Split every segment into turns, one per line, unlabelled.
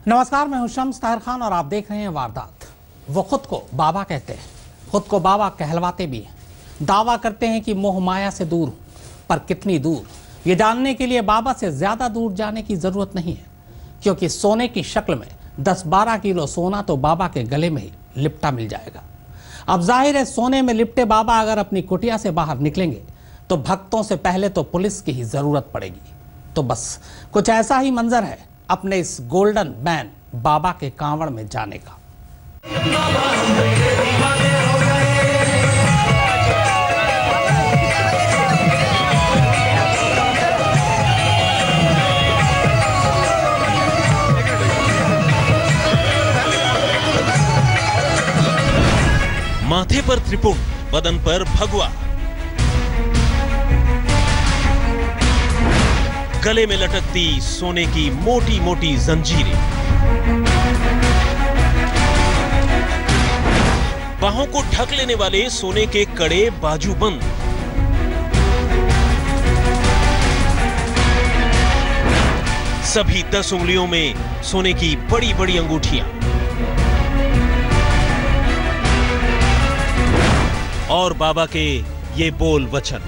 नमस्कार, मैं हूं शम्स ताहिर खान और आप देख रहे हैं वारदात। वो खुद को बाबा कहते हैं, खुद को बाबा कहलवाते भी हैं। दावा करते हैं कि मोह माया से दूर हूं, पर कितनी दूर, ये जानने के लिए बाबा से ज्यादा दूर जाने की जरूरत नहीं है, क्योंकि सोने की शक्ल में 10-12 किलो सोना तो बाबा के गले में ही लिपटा मिल जाएगा। अब जाहिर है, सोने में लिपटे बाबा अगर अपनी कुटिया से बाहर निकलेंगे तो भक्तों से पहले तो पुलिस की ही जरूरत पड़ेगी। तो बस कुछ ऐसा ही मंजर है अपने इस गोल्डन मैन बाबा के कांवड़ में जाने का।
माथे पर त्रिपुट, बदन पर भगवा, गले में लटकती सोने की मोटी मोटी जंजीरें, बाहों को ढक लेने वाले सोने के कड़े बाजूबंद, सभी 10 उंगलियों में सोने की बड़ी बड़ी अंगूठियां और बाबा के ये बोल वचन।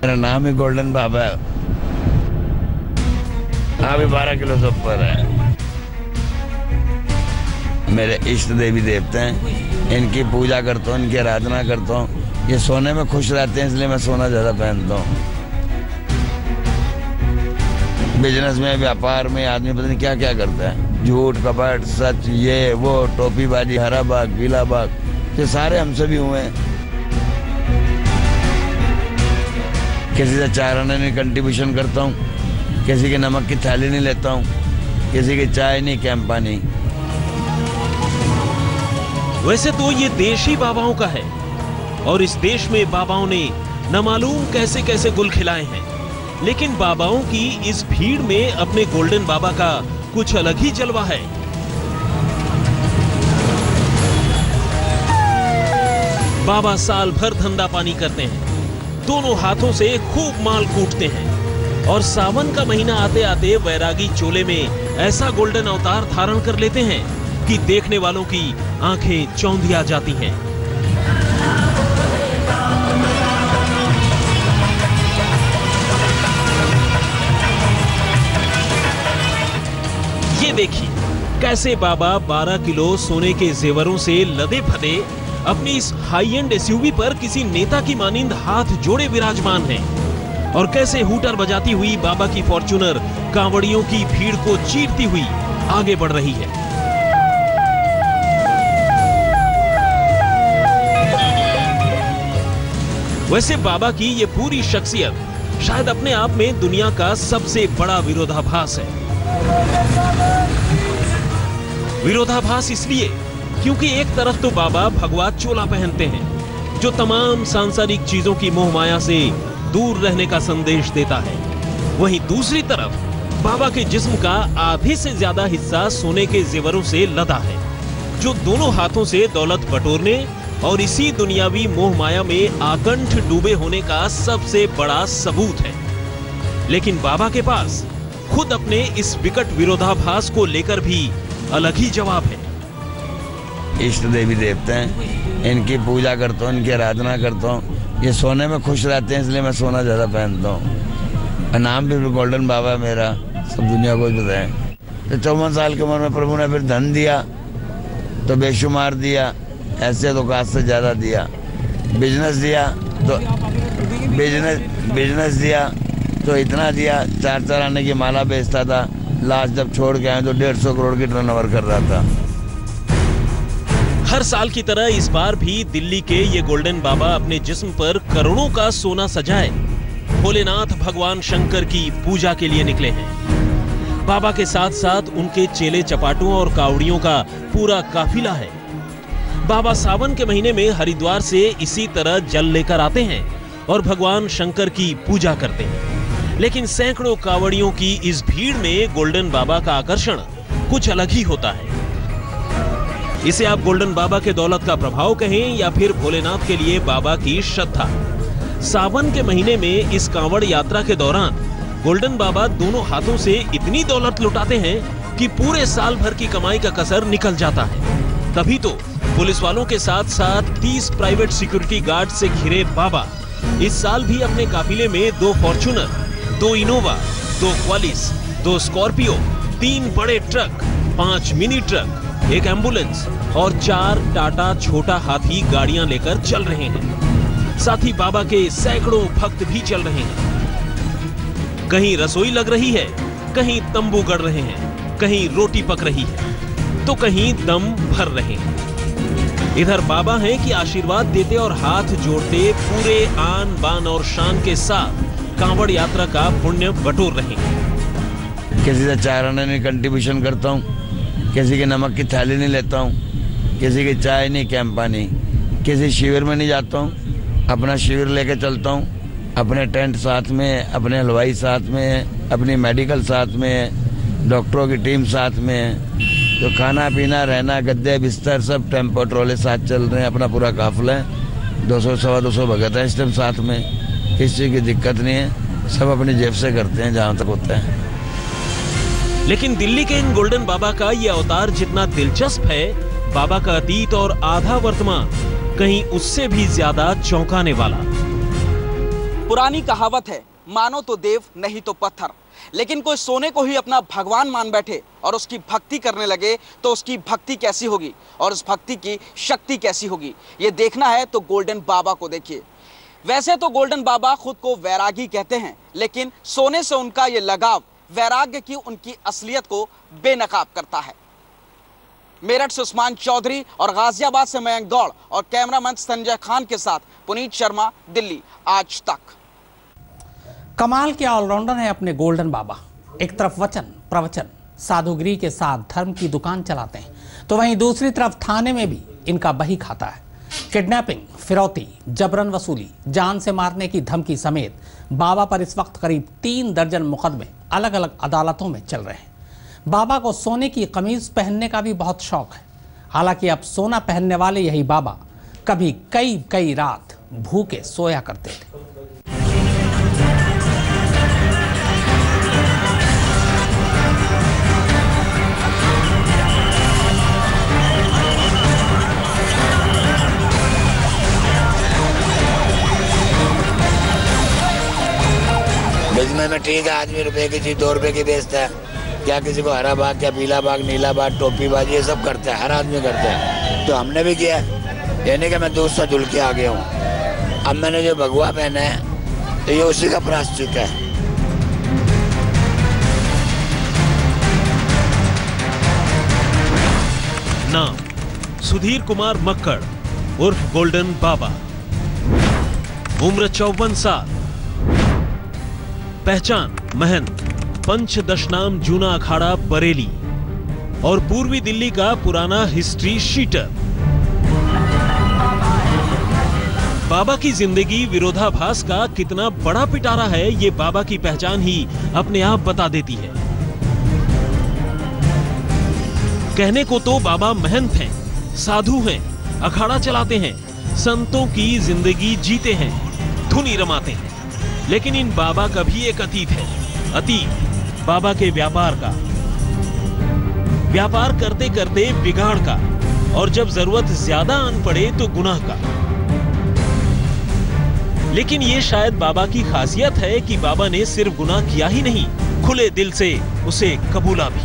मेरा नाम ही गोल्डन बाबा है। अभी 12 किलो से ऊपर है। मेरे इष्ट देवी देवते हैं, इनकी पूजा करता हूँ, इनकी आराधना करता हूँ। ये सोने में खुश रहते हैं, इसलिए मैं सोना ज्यादा पहनता हूँ। बिजनेस में, व्यापार में आदमी पता नहीं क्या क्या करता है, झूठ कपट सच, ये वो, टोपीबाजी, हरा बाग पीला बाग, ये सारे हमसे भी हुए हैं। किसी से चाय नहीं कंट्रीब्यूशन करता हूँ, किसी के नमक की थैली नहीं लेता हूँ, किसी की चाय नहीं, कैंपा नहीं।
वैसे तो ये देश ही बाबाओं का है और इस देश में बाबाओं ने न मालूम कैसे कैसे गुल खिलाए हैं, लेकिन बाबाओं की इस भीड़ में अपने गोल्डन बाबा का कुछ अलग ही जलवा है। बाबा साल भर धंधा पानी करते हैं, दोनों हाथों से खूब माल कूटते हैं और सावन का महीना आते आते वैरागी चोले में ऐसा गोल्डन अवतार धारण कर लेते हैं कि देखने वालों की आंखें चौंधिया जाती हैं। ये देखिए कैसे बाबा 12 किलो सोने के जेवरों से लदे फदे अपनी इस हाई एंड एसयूवी पर किसी नेता की मानिंद हाथ जोड़े विराजमान हैं और कैसे हूटर बजाती हुई बाबा की फॉर्च्यूनर कांवड़ियों की भीड़ को चीरती हुई आगे बढ़ रही है। वैसे बाबा की ये पूरी शख्सियत शायद अपने आप में दुनिया का सबसे बड़ा विरोधाभास है। विरोधाभास इसलिए क्योंकि एक तरफ तो बाबा भगवा चोला पहनते हैं जो तमाम सांसारिक चीजों की मोह माया से दूर रहने का संदेश देता है, वहीं दूसरी तरफ बाबा के जिस्म का आधे से ज्यादा हिस्सा सोने के जेवरों से लदा है, जो दोनों हाथों से दौलत बटोरने और इसी दुनियावी मोह माया में आकंठ डूबे होने का सबसे बड़ा सबूत है। लेकिन बाबा के पास खुद अपने इस विकट विरोधाभास को लेकर भी अलग ही जवाब है।
इष्ट देवी देवते हैं, इनकी पूजा करता हूँ, इनकी आराधना करता हूँ। ये सोने में खुश रहते हैं, इसलिए मैं सोना ज्यादा पहनता हूँ। नाम भी गोल्डन बाबा है मेरा, सब दुनिया को पता है। तो 54 साल की उम्र में प्रभु ने फिर धन दिया तो बेशुमार दिया, ऐसे तो काश से ज्यादा दिया। बिजनेस दिया तो बिजनेस दिया तो इतना दिया, 4 आने की माला बेचता था। लास्ट जब छोड़ के आए तो 150 करोड़ की टर्नओवर कर रहा था।
हर साल की तरह इस बार भी दिल्ली के ये गोल्डन बाबा अपने जिस्म पर करोड़ों का सोना सजाए भोलेनाथ भगवान शंकर की पूजा के लिए निकले हैं। बाबा के साथ साथ उनके चेले चपाटों और कावड़ियों का पूरा काफिला है। बाबा सावन के महीने में हरिद्वार से इसी तरह जल लेकर आते हैं और भगवान शंकर की पूजा करते हैं, लेकिन सैकड़ों कावड़ियों की इस भीड़ में गोल्डन बाबा का आकर्षण कुछ अलग ही होता है। इसे आप गोल्डन बाबा के दौलत का प्रभाव कहें या फिर भोलेनाथ के लिए बाबा की श्रद्धा। सावन के महीने में इस कांवड़ यात्रा के दौरान गोल्डन बाबा दोनों हाथों से इतनी दौलत लुटाते हैं कि पूरे साल भर की कमाई का कसर निकल जाता है। तभी तो पुलिस वालों के साथ साथ 30 प्राइवेट सिक्योरिटी गार्ड से घिरे बाबा इस साल भी अपने काफिले में 2 फॉर्च्यूनर, 2 इनोवा, 2 क्वालिस, 2 स्कॉर्पियो, 3 बड़े ट्रक, 5 मिनी ट्रक, 1 एम्बुलेंस और 4 टाटा छोटा हाथी गाड़ियां लेकर चल रहे हैं। साथ ही बाबा के सैकड़ों भक्त भी चल रहे हैं। कहीं रसोई लग रही है, कहीं तंबू गड़ रहे हैं, कहीं रोटी पक रही है, तो कहीं दम भर रहे हैं। इधर बाबा हैं कि आशीर्वाद देते और हाथ जोड़ते पूरे आन बान और शान के साथ कांवड़ यात्रा का पुण्य बटोर रहे हैं।
किसी से चाय नहीं कंट्रीब्यूशन करता हूँ, किसी की नमक की थैली नहीं लेता हूँ, किसी की चाय नहीं, कैंपा नहीं, किसी शिविर में नहीं जाता हूँ, अपना शिविर लेके चलता हूँ, अपने टेंट साथ में, अपने हलवाई साथ में, अपनी मेडिकल साथ में, डॉक्टरों की टीम साथ में, तो खाना पीना रहना गद्दे बिस्तर सब टेम्पो ट्रोले साथ चल रहे हैं। अपना पूरा काफिला है, 200 सवा 200 भगत है इस टाइम साथ में, किसी चीज़ की दिक्कत नहीं है, सब अपनी जेब से करते हैं जहाँ तक होता है।
लेकिन दिल्ली के इन गोल्डन बाबा का ये अवतार जितना दिलचस्प है, बाबा का अतीत और आधा वर्तमान कहीं उससे भी ज्यादा चौंकाने वाला।
पुरानी कहावत है, मानो तो देव नहीं तो पत्थर। लेकिन कोई सोने को ही अपना भगवान मान बैठे और उसकी भक्ति करने लगे तो उसकी भक्ति कैसी होगी और उस भक्ति की शक्ति कैसी होगी, ये देखना है तो गोल्डन बाबा को देखिए। वैसे तो गोल्डन बाबा खुद को वैरागी कहते हैं, लेकिन सोने से उनका ये लगाव वैराग्य की उनकी असलियत को बेनकाब करता है। मेरठ से उस्मान चौधरी और गाजियाबाद से मयंक गौड़ और कैमरामैन संजय खान के साथ पुनीत शर्मा, दिल्ली आज तक।
कमाल के ऑलराउंडर हैं अपने गोल्डन बाबा। एक तरफ वचन प्रवचन साधुगिरी के साथ धर्म की दुकान चलाते हैं, तो वहीं दूसरी तरफ थाने में भी इनका बही खाता है। किडनैपिंग, फिरौती, जबरन वसूली, जान से मारने की धमकी समेत बाबा पर इस वक्त करीब 3 दर्जन मुकदमे अलग अलग अदालतों में चल रहे हैं। बाबा को सोने की कमीज पहनने का भी बहुत शौक है। हालांकि अब सोना पहनने वाले यही बाबा कभी कई रात भूखे सोया करते थे।
बिजनेस में ठीक है, आदमी रुपए की चीज 2 रुपए की बेचता है, क्या किसी को हरा बाग, क्या पीला बाग, नीला बाग, टोपी बाज, ये सब करता है, हर आदमी करता है। तो हमने भी किया, ये नहीं कि मैं दूध से धुल के आ गया हूँ। अब मैंने जो भगवा पहना है तो ये उसी का प्रायश्चित है।
नाम सुधीर कुमार मक्कड़ उर्फ गोल्डन बाबा, उम्र 54 साल, पहचान महंत, पंचदशनाम जूना अखाड़ा बरेली और पूर्वी दिल्ली का पुराना हिस्ट्री शीटर। बाबा की जिंदगी विरोधाभास का कितना बड़ा पिटारा है, ये बाबा की पहचान ही अपने आप बता देती है। कहने को तो बाबा महंत हैं, साधु हैं, अखाड़ा चलाते हैं, संतों की जिंदगी जीते हैं, धुनी रमाते हैं, लेकिन इन बाबा का भी एक अतीत है। अतीत बाबा के व्यापार का, व्यापार करते करते बिगाड़ का, और जब जरूरत ज्यादा आन पड़े तो गुनाह का। लेकिन ये शायद बाबा की खासियत है कि बाबा ने सिर्फ गुनाह किया ही नहीं, खुले दिल से उसे कबूला भी।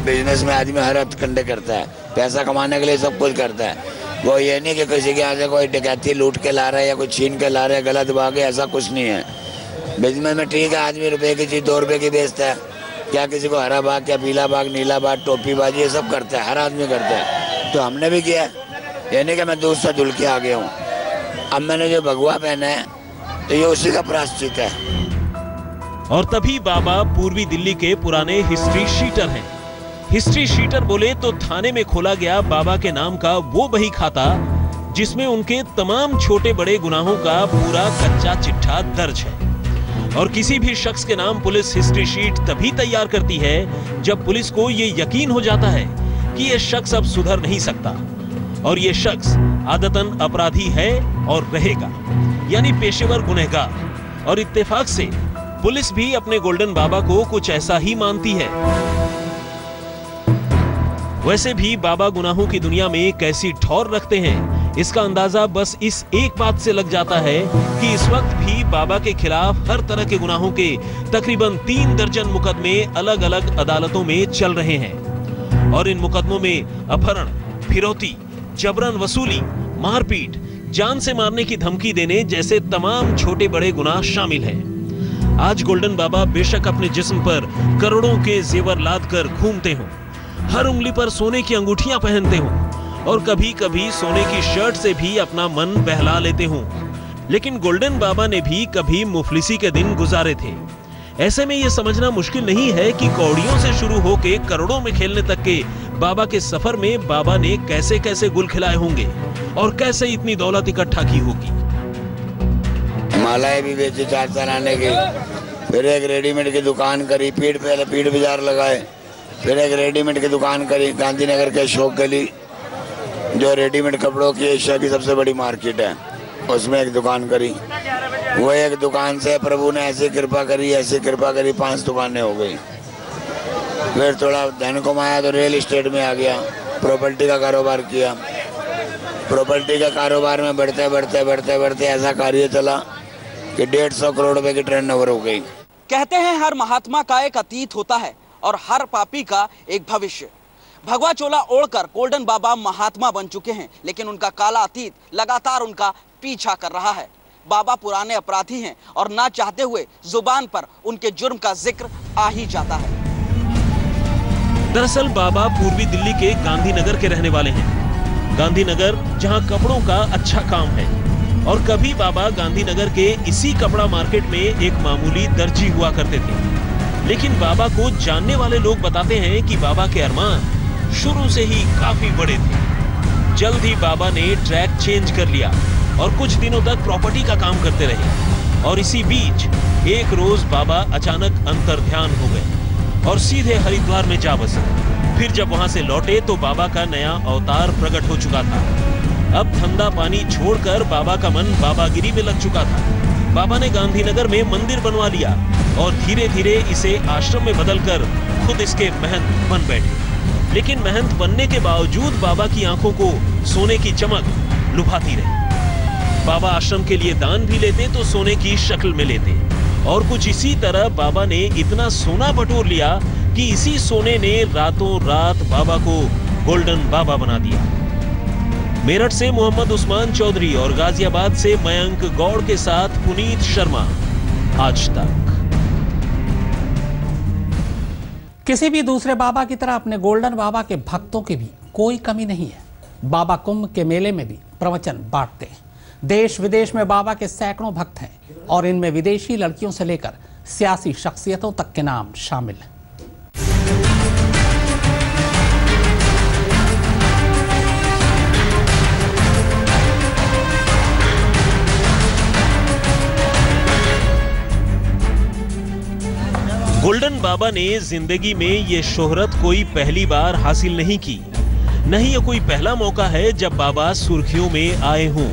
बिजनेस में आदमी हर हथकंडे करता है, पैसा कमाने के लिए सब कुछ करता है। वो ये नहीं कि किसी के यहाँ से कोई डकैती लूट के ला रहा है या कोई छीन के ला रहा है, गलत भागे, ऐसा कुछ नहीं है। बिजनेस में ठीक है, आदमी रुपए की चीज 2 रुपए की बेचता है, क्या किसी को हरा बाग, क्या पीला बाग, नीला बाग, टोपी बाजी, ये सब करता है, हर आदमी करता है। तो हमने भी किया, ये नहीं कि मैं दूध से धुल के आ गया हूँ। अब मैंने जो भगवा पहना है तो ये उसी का प्रायश्चित है।
और तभी बाबा पूर्वी दिल्ली के पुराने हिस्ट्री शीटर हैं। हिस्ट्री शीटर बोले तो थाने में खोला गया बाबा के नाम का वो बही खाता जिसमें उनके तमाम छोटे बड़े गुनाहों का पूरा कच्चा चिट्ठा दर्ज है। और किसी भी शख्स के नाम पुलिस हिस्ट्री शीट तभी तैयार करती है जब पुलिस को ये यकीन हो जाता है कि ये शख्स अब सुधर नहीं सकता और ये शख्स आदतन अपराधी है और रहेगा, यानी पेशेवर गुनहगार। और इत्तेफाक से पुलिस भी अपने गोल्डन बाबा को कुछ ऐसा ही मानती है। वैसे भी बाबा गुनाहों की दुनिया में कैसी ठौर रखते हैं, इसका अंदाजा बस इस एक बात से लग जाता है कि इस वक्त भी बाबा के खिलाफ हर तरह के गुनाहों के तकरीबन 3 दर्जन मुकदमे अलग अलग अदालतों में चल रहे हैं और इन मुकदमों में अपहरण, फिरौती, जबरन वसूली, मारपीट, जान से मारने की धमकी देने जैसे तमाम छोटे बड़े गुनाह शामिल हैं। आज गोल्डन बाबा बेशक अपने जिस्म पर करोड़ों के जेवर लाद कर घूमते हों, हर उंगली पर सोने की अंगूठियां पहनते हों और कभी कभी सोने की शर्ट से भी अपना मन बहला लेते हों, लेकिन गोल्डन बाबा ने भी कभी मुफलिसी के दिन गुजारे थे। ऐसे में यह समझना मुश्किल नहीं है कि कौड़ियों से शुरू होकर करोड़ों में खेलने तक के बाबा के सफर में बाबा ने कैसे कैसे गुल खिलाए होंगे और कैसे इतनी दौलत इकट्ठा की होगी।
मालाएं भी बेची 4 साल आने की, फिर एक रेडीमेड की दुकान करी, पीठ बाजार लगाए, फिर एक रेडीमेड की दुकान करी गांधीनगर के अशोक गली, जो रेडीमेड कपड़ों की एशिया की सबसे बड़ी मार्केट है, उसमें एक दुकान करी। वो एक दुकान से प्रभु ने ऐसी कृपा करी 5 दुकानें हो गई। फिर थोड़ा धन कमाया तो रियल एस्टेट में आ गया, प्रॉपर्टी का कारोबार किया। प्रॉपर्टी का कारोबार में बढ़ते ऐसा कार्य चला कि 150 करोड़ रुपए की टर्नओवर हो गई।
कहते हैं हर महात्मा का एक अतीत होता है और हर पापी का एक भविष्य। भगवा चोला ओढ़कर गोल्डन बाबा महात्मा बन चुके हैं, लेकिन उनका काला अतीत लगातार उनका पीछा कर रहा है। बाबा पुराने अपराधी हैं और ना चाहते हुए जुबान पर उनके जुर्म का जिक्र आ ही जाता है।
दरअसल बाबा पूर्वी दिल्ली के गांधीनगर के रहने वाले हैं। गांधीनगर जहां कपड़ों का अच्छा काम है, और कभी बाबा गांधीनगर के इसी कपड़ा मार्केट में एक मामूली दर्जी हुआ करते थे। लेकिन बाबा को जानने वाले लोग बताते हैं कि बाबा के अरमान शुरू से ही काफी बड़े थे। जल्द ही बाबा ने ट्रैक चेंज कर लिया और कुछ दिनों तक प्रॉपर्टी का काम करते रहे। और इसी बीच एक रोज बाबा अचानक अंतर्ध्यान हो गए और सीधे हरिद्वार में जा बसे। फिर जब वहां से लौटे तो बाबा का नया अवतार प्रकट हो चुका था। अब धंधा पानी छोड़कर बाबा का मन बाबागिरी में लग चुका था। बाबा ने गांधीनगर में मंदिर बनवा लिया और धीरे धीरे इसे आश्रम में बदलकर खुद इसके महंत बन बैठे। लेकिन महंत बनने के बावजूद बाबा की आंखों को सोने की चमक लुभाती रही। बाबा आश्रम के लिए दान भी लेते तो सोने की शक्ल में लेते, और कुछ इसी तरह बाबा ने इतना सोना बटोर लिया कि इसी सोने ने रातों रात बाबा को गोल्डन बाबा बना दिया। मेरठ से मोहम्मद उस्मान चौधरी और गाजियाबाद से मयंक गौड़ के साथ पुनीत शर्मा, आज तक।
किसी भी दूसरे बाबा की तरह अपने गोल्डन बाबा के भक्तों की भी कोई कमी नहीं है। बाबा कुंभ के मेले में भी प्रवचन बांटते हैं। देश विदेश में बाबा के सैकड़ों भक्त हैं और इनमें विदेशी लड़कियों से लेकर सियासी शख्सियतों तक के नाम शामिल हैं।
गोल्डन बाबा ने जिंदगी में ये शोहरत कोई पहली बार हासिल नहीं की, नहीं ये कोई पहला मौका है जब बाबा सुर्खियों में आए हों,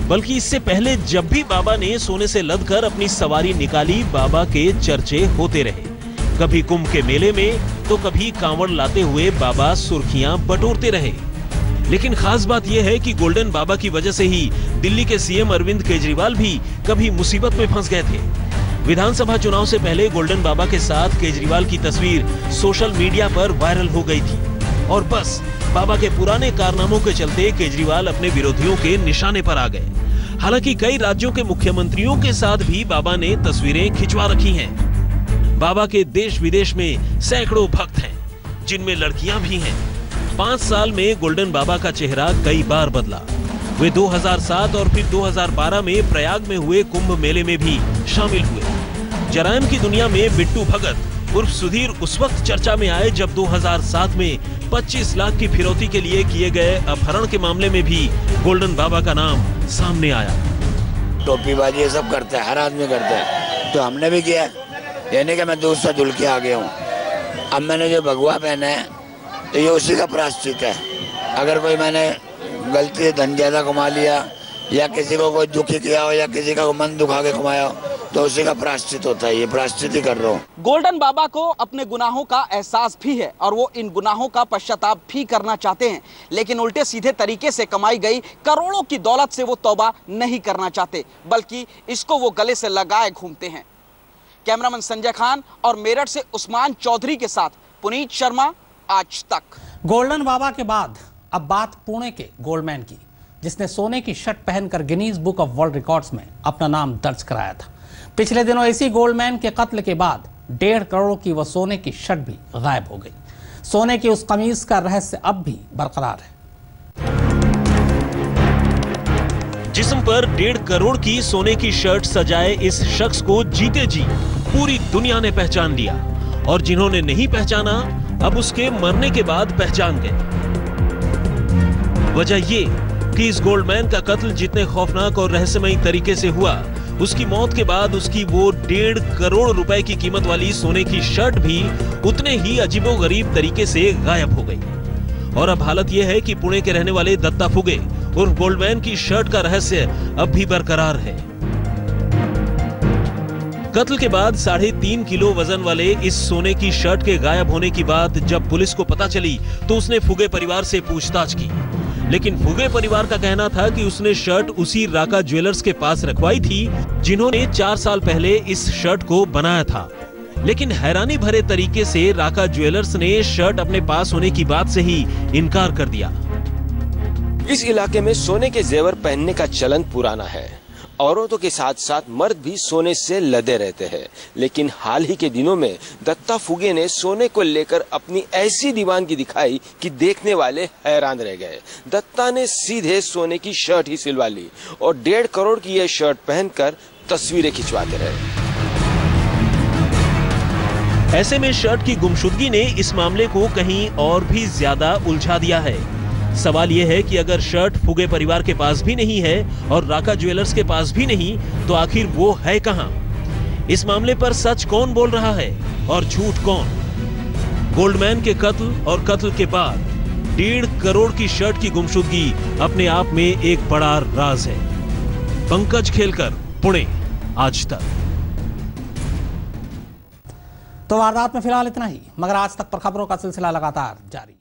बल्कि इससे पहले जब भी बाबा ने सोने से लदकर अपनी सवारी निकाली, बाबा के चर्चे होते रहे। कभी कुंभ के मेले में तो कभी कांवड़ लाते हुए बाबा सुर्खियां बटोरते रहे। लेकिन खास बात यह है कि गोल्डन बाबा की वजह से ही दिल्ली के सीएम अरविंद केजरीवाल भी कभी मुसीबत में फंस गए थे। विधानसभा चुनाव से पहले गोल्डन बाबा के साथ केजरीवाल की तस्वीर सोशल मीडिया पर वायरल हो गई थी, और बस बाबा के पुराने कारनामों के चलते केजरीवाल अपने विरोधियों के निशाने पर आ गए। हालांकि कई राज्यों के मुख्यमंत्रियों के साथ भी बाबा ने तस्वीरें खिंचवा रखी हैं। बाबा के देश विदेश में सैकड़ों भक्त हैं, जिनमें लड़कियां भी हैं। 5 साल में गोल्डन बाबा का चेहरा कई बार बदला। वे 2007 और फिर 2012 में प्रयाग में हुए कुंभ मेले में भी शामिल हुए। जरायम की दुनिया में बिट्टू भगत उर्फ सुधीर उस वक्त चर्चा में आए जब 2007 में 25 लाख की फिरौती के लिए किए गए अपहरण के मामले में भी गोल्डन बाबा का नाम सामने आया।
टोपीबाजी ये सब करता है, हर आदमी करता है, तो हमने भी किया। यानी कि मैं दूध से धुल के आ गया हूँ। अब मैंने जो भगवा पहना है तो ये उसी का प्रायश्चित है। अगर कोई मैंने गलती से धन ज्यादा कमा लिया या किसी को कोई दुखी किया हो या किसी का मन दुखा के कमाया हो तो उसी का प्रायश्चित होता है, ये प्रायश्चित ही कर रहा हूँ।
गोल्डन बाबा को अपने गुनाहों का एहसास भी है और वो इन गुनाहों का पश्चाताप भी करना चाहते हैं, लेकिन उल्टे सीधे तरीके से कमाई गई करोड़ों की दौलत से वो तौबा नहीं करना चाहते, बल्कि इसको वो गले से लगाए घूमते हैं। कैमरामैन संजय खान और मेरठ से उस्मान चौधरी के साथ पुनीत शर्मा, आज तक।
गोल्डन बाबा के बाद अब बात पुणे के गोल्डमैन की, जिसने सोने की शर्ट पहनकर Guinness book of world records में अपना नाम दर्ज कराया था। पिछले दिनों इसी गोल्डमैन के कत्ल के बाद 1.5 करोड़ की वह सोने की शर्ट भी गायब हो गई। सोने की उस कमीज का रहस्य अब भी बरकरार है।
जिस्म पर 1.5 करोड़ की सोने की शर्ट सजाए इस शख्स को जीते जी पूरी दुनिया ने पहचान लिया, और जिन्होंने नहीं पहचाना अब उसके मरने के बाद पहचान गए। वजह ये कि इस गोल्डमैन का कत्ल जितने खौफनाक और रहस्यमयी तरीके से हुआ, उसकी मौत के बाद उसकी वो 1.5 करोड़ रुपए की कीमत वाली सोने की शर्ट भी उतने ही अजीबोगरीब तरीके से गायब हो गई। और अब हालत यह है कि पुणे के रहने वाले दत्ता फुगे उर्फ गोल्डमैन की शर्ट का रहस्य अब भी बरकरार है। कत्ल के बाद 3.5 किलो वजन वाले इस सोने की शर्ट के गायब होने की बात जब पुलिस को पता चली तो उसने फुगे परिवार से पूछताछ की, लेकिन फुगे परिवार का कहना था कि उसने शर्ट उसी राका ज्वेलर्स के पास रखवाई थी जिन्होंने 4 साल पहले इस शर्ट को बनाया था। लेकिन हैरानी भरे तरीके से राका ज्वेलर्स ने शर्ट अपने पास होने की बात से ही इनकार कर दिया।
इस इलाके में सोने के जेवर पहनने का चलन पुराना है। औरतों के साथ साथ मर्द भी सोने से लदे रहते हैं, लेकिन हाल ही के दिनों में दत्ता फुगे ने सोने को लेकर अपनी ऐसी दीवानगी दिखाई कि देखने वाले हैरान रह गए। दत्ता ने सीधे सोने की शर्ट ही सिलवा ली और 1.5 करोड़ की यह शर्ट पहनकर तस्वीरें खिंचवाते रहे।
ऐसे में शर्ट की गुमशुदगी ने इस मामले को कहीं और भी ज्यादा उलझा दिया है। सवाल यह है कि अगर शर्ट फुगे परिवार के पास भी नहीं है और राका ज्वेलर्स के पास भी नहीं, तो आखिर वो है कहां? इस मामले पर सच कौन बोल रहा है और झूठ कौन? गोल्डमैन के कत्ल और कत्ल के बाद 1.5 करोड़ की शर्ट की गुमशुदगी अपने आप में एक बड़ा राज है। पंकज खेलकर, पुणे, आज तक।
तो वारदात में फिलहाल इतना ही, मगर आज तक पर खबरों का सिलसिला लगातार जारी।